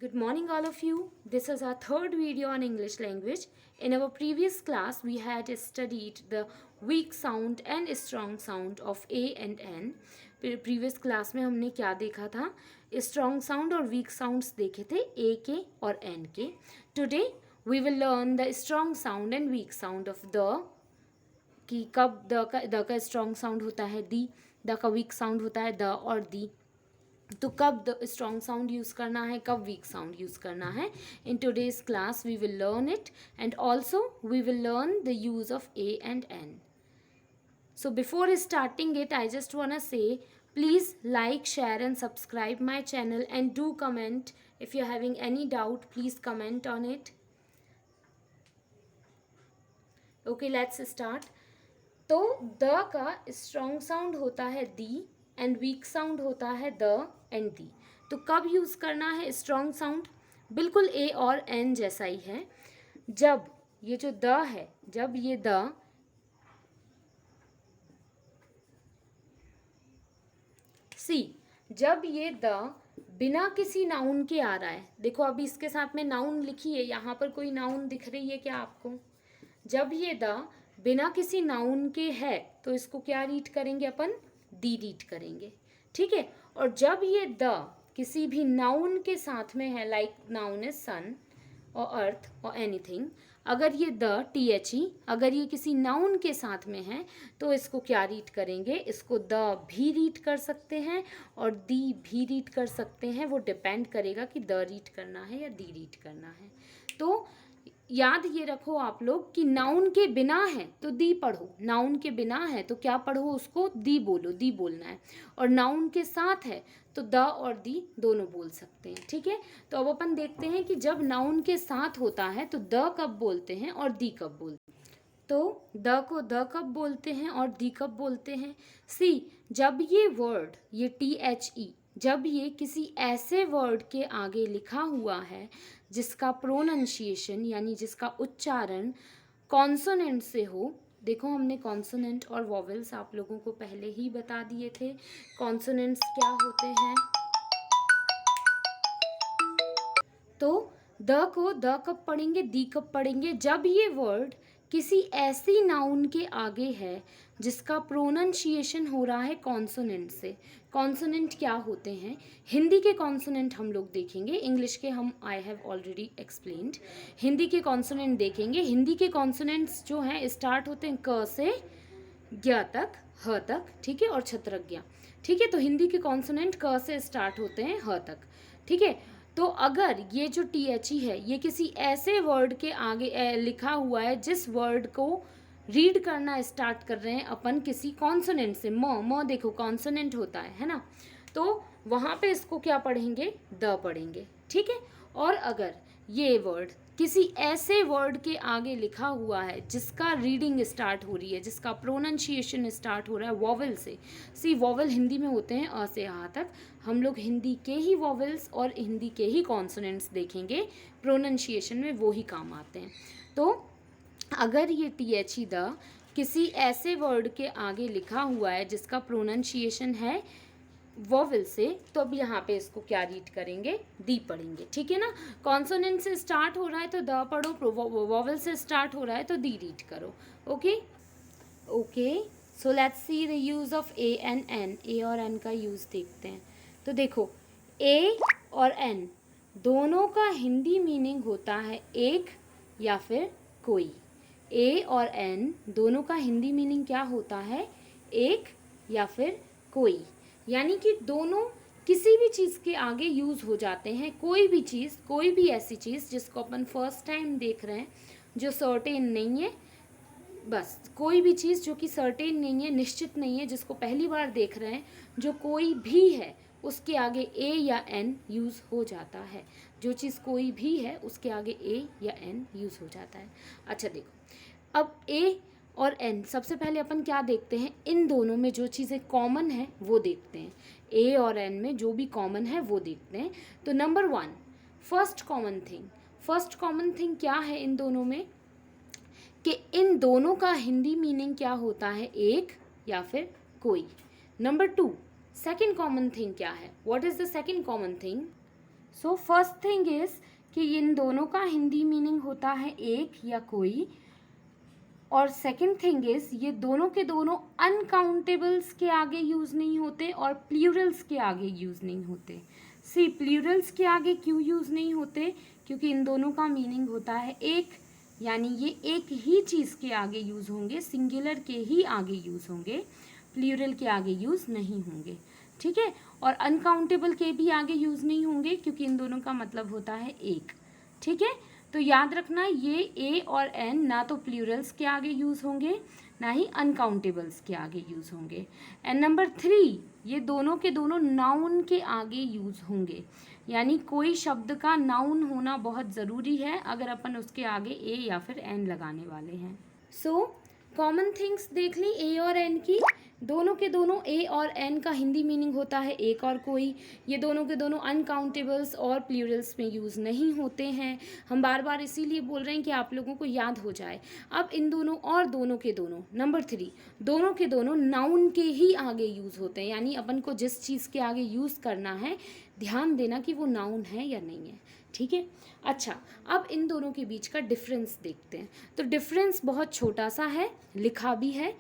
Good morning all of you. This is our third video on English language. In our previous class we had studied the weak sound and strong sound of A and N. Previous class में हमने क्या देखा था? Strong sound और weak sounds देखे थे A के और N के. Today we will learn the strong sound and weak sound of the कि कब द का स्ट्रॉन्ग साउंड होता है द का वीक साउंड होता है द और दी. तो कब द स्ट्रॉन्ग साउंड यूज़ करना है, कब वीक साउंड यूज़ करना है. In today's class we will learn it and also we will learn the use of a and an. So before starting it, I just wanna say, please like, share and subscribe my channel and do comment. If you're having any doubt, please comment on it. Okay, let's start. तो the का strong sound होता है दी and week sound होता है the and the. तो कब use करना है स्ट्रॉन्ग साउंड? बिल्कुल ए और एन जैसा ही है. जब ये जो द है, जब ये द सी, जब ये द बिना किसी नाउन के आ रहा है. देखो अभी इसके साथ में नाउन लिखी है, यहाँ पर कोई नाउन दिख रही है क्या आपको? जब ये द बिना किसी नाउन के है तो इसको क्या रीड करेंगे अपन? दी रीड करेंगे. ठीक है. और जब ये द किसी भी नाउन के साथ में है, लाइक नाउन इज सन और अर्थ और एनीथिंग, अगर ये द THE अगर ये किसी नाउन के साथ में है तो इसको क्या रीड करेंगे? इसको द भी रीड कर सकते हैं और दी भी रीड कर सकते हैं. वो डिपेंड करेगा कि द रीड करना है या दी रीड करना है. तो याद ये रखो आप लोग कि नाउन के बिना है तो दी पढ़ो, नाउन के बिना है तो क्या पढ़ो? उसको दी बोलो, दी बोलना है. और नाउन के साथ है तो द और दी दोनों बोल सकते हैं. ठीक है. तो अब अपन देखते हैं कि जब नाउन के साथ होता है तो द कब बोलते हैं और दी कब बोलते हैं. तो द को द कब बोलते हैं और दी कब बोलते हैं? सी, जब ये वर्ड, ये THE, जब ये किसी ऐसे वर्ड के आगे लिखा हुआ है जिसका प्रोनंशिएशन यानी जिसका उच्चारण कॉन्सोनेंट से हो. देखो हमने कॉन्सोनेंट और वॉवेल्स आप लोगों को पहले ही बता दिए थे. कॉन्सोनेंट्स क्या होते हैं? तो द को द कब पढ़ेंगे, दी कब पढ़ेंगे? जब ये वर्ड किसी ऐसी नाउन के आगे है जिसका प्रोनंशिएशन हो रहा है कॉन्सोनेंट से. कॉन्सोनेंट क्या होते हैं? हिंदी के कॉन्सोनेंट हम लोग देखेंगे, इंग्लिश के हम I have already explained. Hindi के कॉन्सोनेंट देखेंगे. हिंदी के कॉन्सोनेंट्स जो हैं स्टार्ट होते हैं क से ज्ञ तक, ह तक. ठीक है. और छत्रज्ञ. ठीक है. तो हिंदी के कॉन्सोनेंट क से स्टार्ट होते हैं ह तक. ठीक है. तो अगर ये जो THE है ये किसी ऐसे वर्ड के आगे लिखा हुआ है जिस वर्ड को रीड करना स्टार्ट कर रहे हैं अपन किसी कॉन्सोनेंट से, म देखो कॉन्सोनेंट होता है ना, तो वहाँ पे इसको क्या पढ़ेंगे? द पढ़ेंगे. ठीक है. और अगर ये वर्ड किसी ऐसे वर्ड के आगे लिखा हुआ है जिसका रीडिंग स्टार्ट हो रही है, जिसका प्रोनंशिएशन स्टार्ट हो रहा है वॉवल से. सी, वॉवल हिंदी में होते हैं अ से आ तक. हम लोग हिंदी के ही वॉवल्स और हिंदी के ही कॉन्सोनेंट्स देखेंगे. प्रोनंशिएशन में वो ही काम आते हैं. तो अगर ये THE द किसी ऐसे वर्ड के आगे लिखा हुआ है जिसका प्रोनंशिएशन है वॉवल से, तो अब यहाँ पे इसको क्या रीड करेंगे? दी पढ़ेंगे. ठीक है ना. कॉन्सोनेंट से स्टार्ट हो रहा है तो द पढ़ो, वॉवल से स्टार्ट हो रहा है तो दी रीड करो. Okay okay. So let's see the use of a and an. A और एन का यूज़ देखते हैं. तो देखो ए और एन दोनों का हिंदी मीनिंग होता है एक या फिर कोई. ए और एन दोनों का हिंदी मीनिंग क्या होता है? एक या फिर कोई. यानी कि दोनों किसी भी चीज़ के आगे यूज़ हो जाते हैं. कोई भी चीज़, कोई भी ऐसी चीज़ जिसको अपन फर्स्ट टाइम देख रहे हैं जो सर्टेन नहीं है, बस कोई भी चीज़ जो कि सर्टेन नहीं है, निश्चित नहीं है, जिसको पहली बार देख रहे हैं, जो कोई भी है उसके आगे ए या एन यूज़ हो जाता है. जो चीज़ कोई भी है उसके आगे ए या एन यूज़ हो जाता है. अच्छा देखो, अब ए और एन सबसे पहले अपन क्या देखते हैं? इन दोनों में जो चीज़ें कॉमन है वो देखते हैं. ए और एन में जो भी कॉमन है वो देखते हैं. तो नंबर 1, फर्स्ट कॉमन थिंग क्या है इन दोनों में? कि इन दोनों का हिंदी मीनिंग क्या होता है? एक या फिर कोई. नंबर 2, सेकेंड कॉमन थिंग क्या है? What is the second common thing? So first thing is कि इन दोनों का हिंदी मीनिंग होता है एक या कोई, और सेकंड थिंग इज ये दोनों के दोनों अनकाउंटेबल्स के आगे यूज़ नहीं होते और प्लूरल्स के आगे यूज़ नहीं होते। सी प्लूरल्स के आगे क्यों यूज़ नहीं होते? क्योंकि इन दोनों का मीनिंग होता है एक, यानी ये एक ही चीज़ के आगे यूज़ होंगे, सिंगुलर के ही आगे यूज़ होंगे, प्लूरल के आगे यूज़ नहीं होंगे, ठीक है। और अनकाउंटेबल के भी आगे यूज़ नहीं होंगे क्योंकि इन दोनों का मतलब होता है एक, ठीक है। तो याद रखना ये ए और एन ना तो प्लूरल्स के आगे यूज़ होंगे ना ही अनकाउंटेबल्स के आगे यूज़ होंगे। एंड नंबर 3, ये दोनों के दोनों नाउन के आगे यूज़ होंगे, यानी कोई शब्द का नाउन होना बहुत ज़रूरी है अगर अपन उसके आगे ए या फिर एन लगाने वाले हैं। सो कॉमन थिंग्स देख ली ए और एन की। दोनों के दोनों ए और एन का हिंदी मीनिंग होता है एक और कोई। ये दोनों के दोनों अनकाउंटेबल्स और प्लूरल्स में यूज़ नहीं होते हैं। हम बार बार इसीलिए बोल रहे हैं कि आप लोगों को याद हो जाए। अब इन दोनों और दोनों के दोनों, नंबर 3, दोनों के दोनों नाउन के ही आगे यूज़ होते हैं, यानी अपन को जिस चीज़ के आगे यूज़ करना है ध्यान देना कि वो नाउन है या नहीं है, ठीक है। अच्छा, अब इन दोनों के बीच का डिफरेंस देखते हैं। तो डिफरेंस बहुत छोटा सा है, लिखा भी है।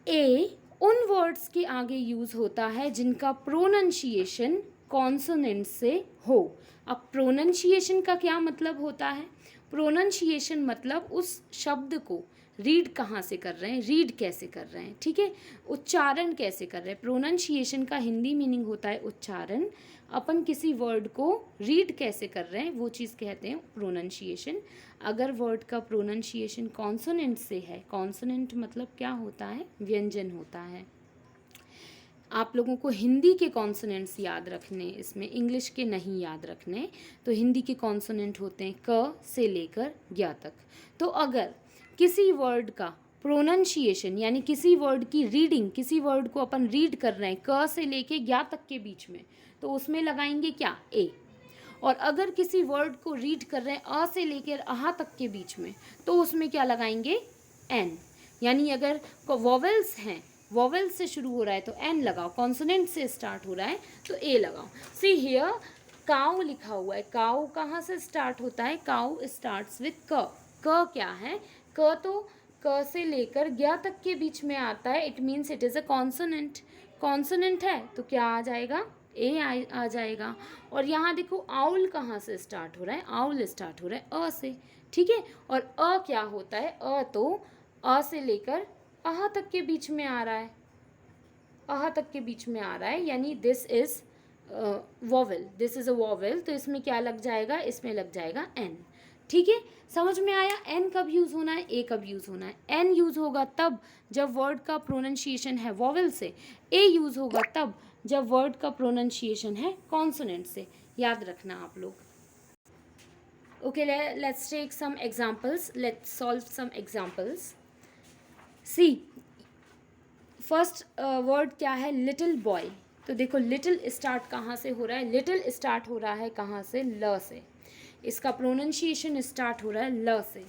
ए उन वर्ड्स के आगे यूज़ होता है जिनका प्रोनंशिएशन कॉन्सोनेंट से हो। अब प्रोनंशिएशन का क्या मतलब होता है? प्रोनंशिएशन मतलब उस शब्द को रीड कहाँ से कर रहे हैं, रीड कैसे कर रहे हैं, ठीक है, उच्चारण कैसे कर रहे हैं। प्रोनंशिएशन का हिंदी मीनिंग होता है उच्चारण। अपन किसी वर्ड को रीड कैसे कर रहे हैं वो चीज़ कहते हैं प्रोनंशिएशन। अगर वर्ड का प्रोनंशिएशन कॉन्सोनेंट से है, कॉन्सोनेंट मतलब क्या होता है? व्यंजन होता है। आप लोगों को हिंदी के कॉन्सोनेंट्स याद रखने, इसमें इंग्लिश के नहीं याद रखने। तो हिंदी के कॉन्सोनेंट होते हैं क से लेकर ज्ञ तक। तो अगर किसी वर्ड का प्रोनंशिएशन यानी किसी वर्ड की रीडिंग, किसी वर्ड को अपन रीड कर रहे हैं क से लेके ज्ञ तक के बीच में, तो उसमें लगाएंगे क्या? ए। और अगर किसी वर्ड को रीड कर रहे हैं अ से लेकर अहा तक के बीच में, तो उसमें क्या लगाएंगे? एन। यानी अगर वॉवेल्स हैं, वॉवेल से शुरू हो रहा है तो एन लगाओ, कॉन्सोनेंट से स्टार्ट हो रहा है तो ए लगाओ। सी हियर काउ लिखा हुआ है, काउ कहाँ से स्टार्ट होता है? काउ स्टार्ट्स विथ क। क क्या है? क तो क से लेकर ज्ञ तक के बीच में आता है, it means it is a consonant. Consonant है तो क्या आ जाएगा? ए आ जाएगा। और यहाँ देखो आउल कहाँ से स्टार्ट हो रहा है? आउल स्टार्ट हो रहा है अ से, ठीक है। और अ क्या होता है? अ तो अ से लेकर अहा तक के बीच में आ रहा है, अहा तक के बीच में आ रहा है, यानी this is vowel, this is a vowel. तो इसमें क्या लग जाएगा? इसमें लग जाएगा एन, ठीक है। समझ में आया? एन कब यूज़ होना है, ए कब यूज़ होना है? एन यूज़ होगा तब जब वर्ड का प्रोनंशिएशन है वॉवेल से, ए यूज़ होगा तब जब वर्ड का प्रोनंशिएशन है कॉन्सोनेंट से। याद रखना आप लोग। Okay, let's take some examples, let's solve some examples. See first word क्या है? Little boy. तो देखो लिटिल स्टार्ट कहाँ से हो रहा है? लिटिल स्टार्ट हो रहा है कहाँ से? ल से। इसका प्रोनंशिएशन स्टार्ट हो रहा है ल से।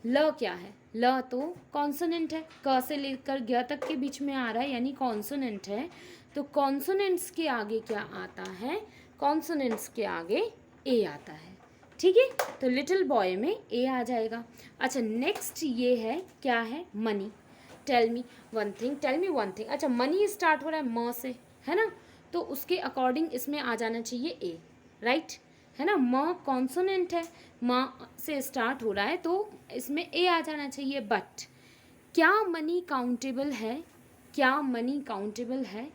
ल क्या है? ल तो कॉन्सोनेंट है, क से लेकर ज्ञ तक के बीच में आ रहा है, यानी कॉन्सोनेंट है। तो कॉन्सोनेंट्स के आगे क्या आता है? कॉन्सोनेंट्स के आगे ए आता है, ठीक है। तो लिटिल बॉय में ए आ जाएगा। अच्छा, नेक्स्ट ये है, क्या है? Money. Tell me one thing, tell me one thing. अच्छा, मनी स्टार्ट हो रहा है म से, है ना, तो उसके अकॉर्डिंग इसमें आ जाना चाहिए ए, राइट, है ना। म कॉन्सोनेंट है, म से स्टार्ट हो रहा है तो इसमें ए आ जाना चाहिए। बट क्या मनी काउंटेबल है? क्या मनी काउंटेबल है?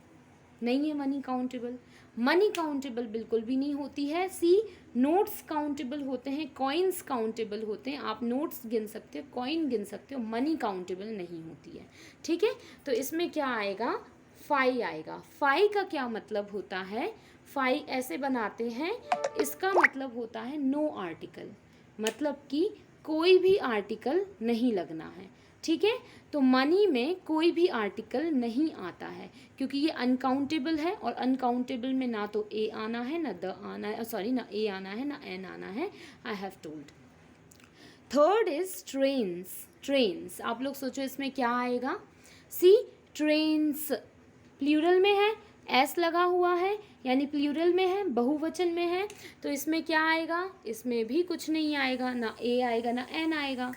नहीं है मनी काउंटेबल। मनी काउंटेबल बिल्कुल भी नहीं होती है। सी नोट्स काउंटेबल होते हैं, कॉइन्स काउंटेबल होते हैं। आप नोट्स गिन सकते हो, कॉइन गिन सकते हो, मनी काउंटेबल नहीं होती है, ठीक है। तो इसमें क्या आएगा? फाई आएगा। फाई का क्या मतलब होता है? फाई ऐसे बनाते हैं, इसका मतलब होता है नो आर्टिकल, मतलब कि कोई भी आर्टिकल नहीं लगना है, ठीक है। तो मनी में कोई भी आर्टिकल नहीं आता है क्योंकि ये अनकाउंटेबल है, और अनकाउंटेबल में ना तो ए आना है, ना द आना है, सॉरी, ना ए आना है, ना एन आना है। I have told. Third is trains. Trains, आप लोग सोचो इसमें क्या आएगा? सी ट्रेन्स प्लूरल में है, एस लगा हुआ है, यानी प्लूरल में है, बहुवचन में है, तो इसमें क्या आएगा, इसमें भी कुछ नहीं आएगा, ना ए आएगा ना एन आएगा।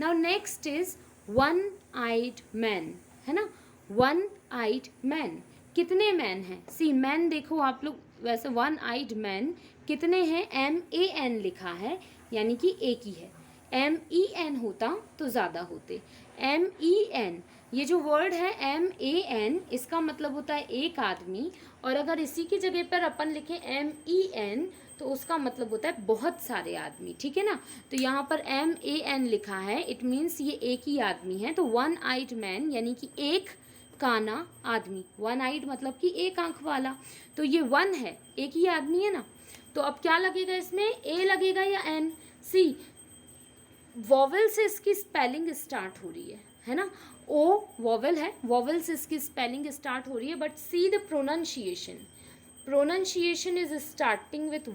Now next is one eyed man, है ना, वन आइड मैन, कितने मैन हैं, सी मैन देखो आप लोग, वैसे वन आइड मैन कितने हैं, MAN लिखा है यानी कि एक ही है, MEN होता तो ज़्यादा होते, MEN, ये जो वर्ड है MAN इसका मतलब होता है एक आदमी, और अगर इसी की जगह पर अपन लिखें MEN तो उसका मतलब होता है बहुत सारे आदमी, ठीक है ना। तो यहाँ पर MAN लिखा है, इट मीन्स ये एक ही आदमी है, तो वन आइड मैन यानी कि एक काना आदमी, वन आइड मतलब कि एक आंख वाला, तो ये वन है, एक ही आदमी है ना। तो अब क्या लगेगा इसमें, ए लगेगा या एन, सी वॉवेल से इसकी स्पेलिंग स्टार्ट हो रही है ना, ओ वॉवेल है, वॉवेल से इसकी स्पेलिंग स्टार्ट हो रही है, but see the pronunciation, pronunciation is starting with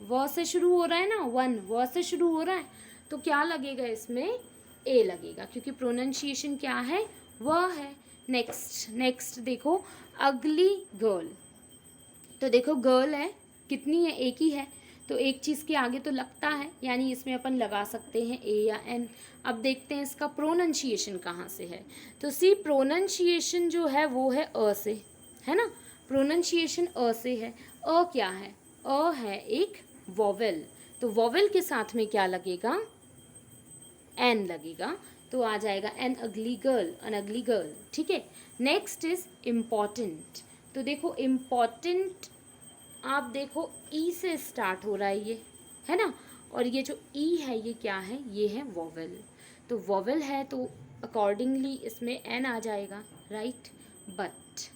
व से शुरू हो रहा है ना, वन व से शुरू हो रहा है, तो क्या लगेगा इसमें, ए लगेगा, क्योंकि प्रोनाउंसिएशन क्या है, वह है। नेक्स्ट देखो अगली गर्ल, तो देखो गर्ल है, कितनी है, एक ही है, तो एक चीज़ के आगे तो लगता है, यानी इसमें अपन लगा सकते हैं ए या एन। अब देखते हैं इसका प्रोनाउंसिएशन कहाँ से है, तो सी प्रोनाउंसिएशन जो है वो है अ से, है ना, प्रोनाउंसिएशन अ से है। अ क्या है, अ है एक वॉवेल, तो वॉवेल के साथ में क्या लगेगा, एन लगेगा, तो आ जाएगा एन अगली गर्ल, अन अगली गर्ल, ठीक है। नेक्स्ट इज इम्पॉर्टेंट, तो देखो इम्पॉर्टेंट आप देखो ई से स्टार्ट हो रहा है ये, है ना, और ये जो ई है ये क्या है, ये है वॉवेल, तो वॉवेल है तो अकॉर्डिंगली इसमें एन आ जाएगा, राइट। बट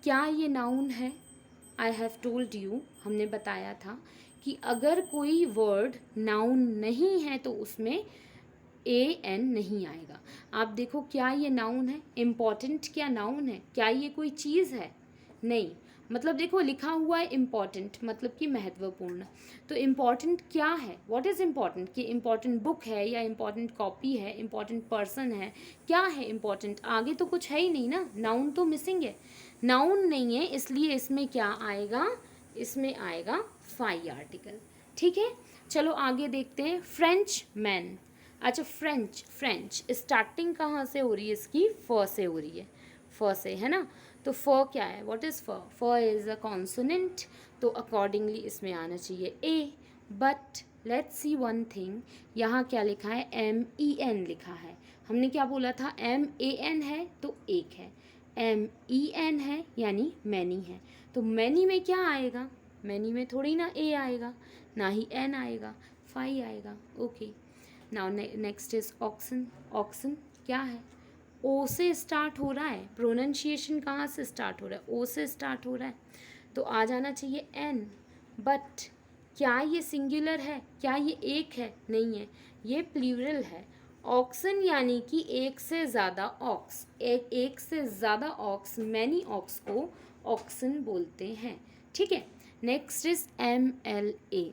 क्या ये नाउन है, आई हैव टोल्ड यू, हमने बताया था कि अगर कोई वर्ड नाउन नहीं है तो उसमें AN नहीं आएगा। आप देखो क्या ये नाउन है, इम्पॉर्टेंट क्या नाउन है, क्या ये कोई चीज़ है, नहीं, मतलब देखो लिखा हुआ है इम्पॉर्टेंट मतलब कि महत्वपूर्ण, तो इम्पॉर्टेंट क्या है, व्हाट इज़ इम्पॉर्टेंट, कि इम्पॉर्टेंट बुक है या इम्पॉर्टेंट कॉपी है, इम्पॉर्टेंट पर्सन है, क्या है इम्पॉर्टेंट, आगे तो कुछ है ही नहीं ना, नाउन तो मिसिंग है, नाउन नहीं है, इसलिए इसमें क्या आएगा, इसमें आएगा फाई आर्टिकल, ठीक है। चलो आगे देखते हैं, फ्रेंच मैन, अच्छा फ्रेंच स्टार्टिंग कहाँ से हो रही है इसकी, फ से हो रही है, फ से, है ना, तो फ क्या है, what is F, F is a consonant, तो अकॉर्डिंगली इसमें आना चाहिए a. But let's see one thing, यहाँ क्या लिखा है, MEN लिखा है, हमने क्या बोला था, MAN है तो एक है, MEN है यानी मैनी है, तो मैनी में क्या आएगा, मैनी में थोड़ी ना ए आएगा, ना ही एन आएगा, फाई आएगा, okay. Now next is oxen, oxen क्या है, ओ से स्टार्ट हो रहा है, प्रोनाउंसिएशन कहाँ से स्टार्ट हो रहा है, ओ से स्टार्ट हो रहा है, तो आ जाना चाहिए एन। बट क्या ये सिंगुलर है, क्या ये एक है, नहीं है, ये प्लूरल है। ऑक्सन यानी कि एक से ज़्यादा ऑक्स, एक से ज़्यादा ऑक्स, मैनी ऑक्स को ऑक्सन बोलते हैं, ठीक है। Next is MLA,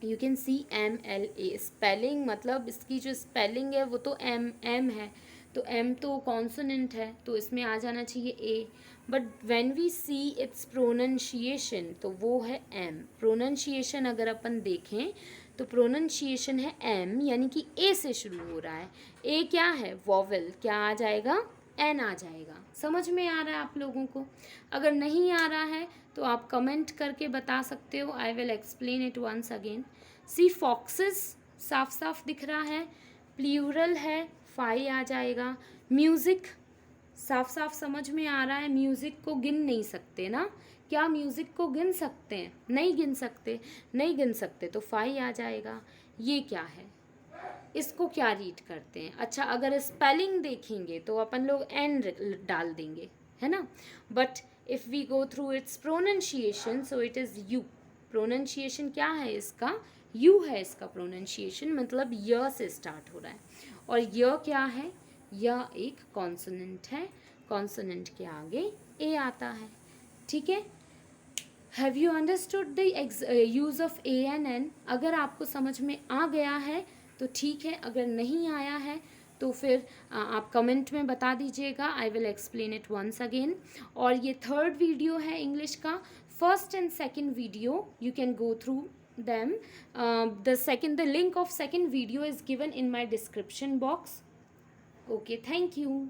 you can see MLA, spelling मतलब इसकी जो स्पेलिंग है वो तो M है, तो M तो कॉन्सोनेंट है, तो इसमें आ जाना चाहिए A, but when we see its pronunciation तो वो है M, प्रोनाउंसिएशन अगर अपन देखें तो प्रोनाउंसिएशन है M, यानी कि A से शुरू हो रहा है, A क्या है, वॉवेल, क्या आ जाएगा, एन आ जाएगा। समझ में आ रहा है आप लोगों को, अगर नहीं आ रहा है तो आप कमेंट करके बता सकते हो, I will explain it once again. See foxes साफ साफ दिख रहा है, प्लूरल है, फाई आ जाएगा। म्यूज़िक साफ साफ समझ में आ रहा है, म्यूज़िक को गिन नहीं सकते ना, क्या म्यूज़िक को गिन सकते हैं, नहीं गिन सकते, नहीं गिन सकते तो फाई आ जाएगा। ये क्या है, इसको क्या रीड करते हैं, अच्छा अगर स्पेलिंग देखेंगे तो अपन लोग एन डाल देंगे, है ना, but if we go through its pronunciation so it is U, pronunciation क्या है इसका, यू है इसका प्रोनाउंसिएशन, मतलब य से स्टार्ट हो रहा है, और य क्या है, यह एक कॉन्सोनेंट है, कॉन्सोनेंट के आगे ए आता है, ठीक है। Have you understood the use of ANN, अगर आपको समझ में आ गया है तो ठीक है, अगर नहीं आया है तो फिर आप कमेंट में बता दीजिएगा, I will explain it once again. और ये थर्ड वीडियो है इंग्लिश का, first and second video, you can go through them. The link of second video is given in my description box. Okay, thank you.